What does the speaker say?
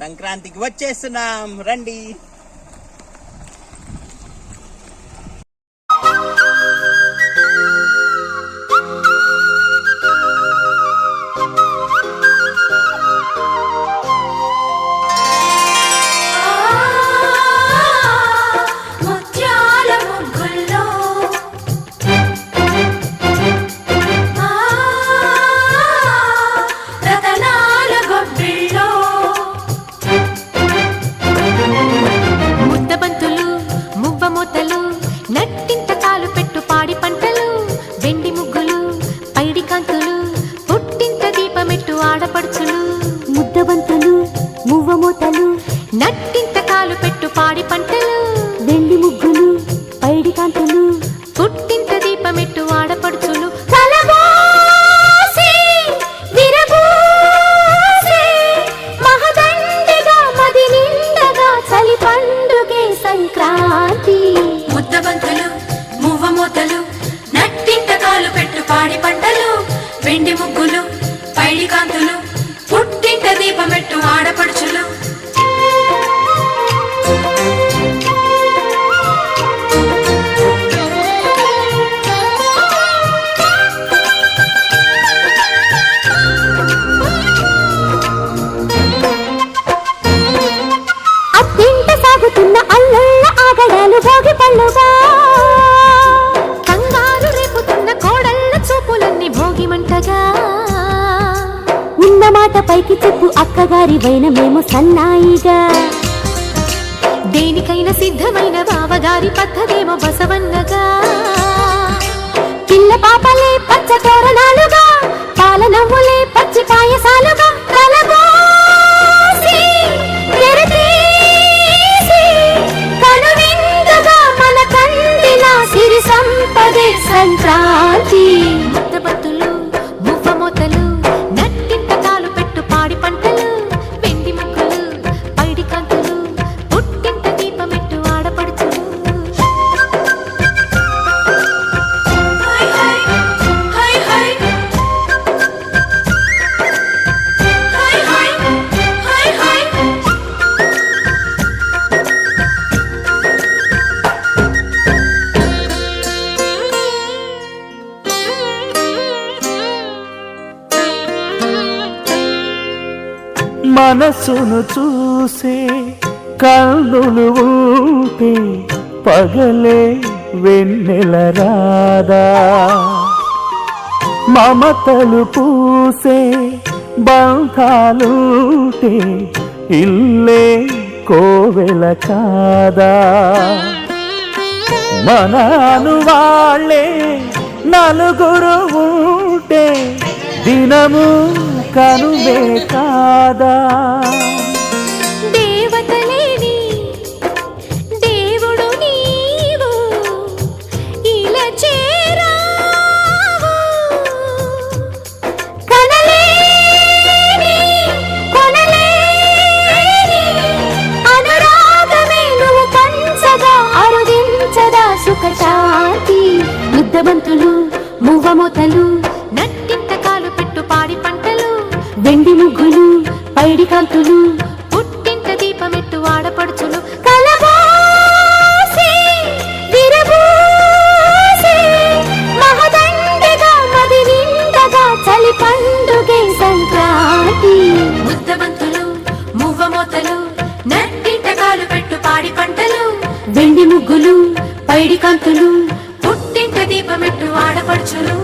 సంక్రాంతికి వచ్చేస్తున్నాం రండి. ముద్దబంతులు మువ్వమూతలు నట్టింత కాలు పెట్టు పాడి పంటలు వెండి ముగ్గులు పైడి కాంతులు పుట్టింత దీపమెట్టు ఆడపడుచులు మహదండిగా మది నిండగా చలి పండుగే సంక్రాంతి. ముద్దబంతులు మువ్వమూతలు నట్టింత కాలు పెట్టు పాడి పంటలు వెండి ముగ్గులు పైడి కాంతులు పుట్టింట దీపమెట్టు ఆడపడుచులు. అత్తింట సాగుతున్న అల్లుళ్ళ ఆగడాలు భోగి పళ్ళుగా కంగారు రేపుతున్న కోడళ్ళ చూపులన్నీ భోగి మంటగా మాట పైకి చెప్పు అక్కగారి వైన మేము సన్నాయిగా దేనికైనా సిద్ధమైన బావగారి పద్ధతేమో బసవన్నగా పిల్ల పాపలే పచ్చ తోరణాలుగా పాల నవ్వులే పచ్చి పాయసాలుగా కనువిందుగా మన కందిన సిరి సంపదే సంక్రాంతి. ముద్దబంతులు మువ్వమూతలు పాడి పంటలు వెండి ముగ్గులు పైడి కాంతులు పుట్టింట దీపమెట్టు ఆడపడుచులు. మనసును చూసే కన్నులు ఊపే పగలే వెన్నెల రాదా మమతలు పూసే బంధాలుంటే ఇల్లే కోవెల కాదా మనను వాళ్ళే నలుగురు ఉంటే దినము కనువే కాదా దేవతలేని దేవుడు నీవు ఇలా చేరావు కనలేని కొనలేని అనురాగమే నువ్వు పంచగా అరుదించదా సుఖ శాంతి. ముద్దబంతులు మువ్వమూతలు నట్టింట కాలు పెట్టు పాడి పంటలు వెండి ముగ్గులు పైడి కాంతులు పుట్టింట దీపమెట్టు ఆడపడుచులు మహదండిగా మది నిండగా చలి పండుగే సంక్రాంతి. ముద్దబంతులు మువ్వమూతలు నట్టింట కాలు పెట్టు పాడి పంటలు వెండి ముగ్గులు పైడి కాంతులు పుట్టింట దీపమెట్టు ఆడపడుచులు.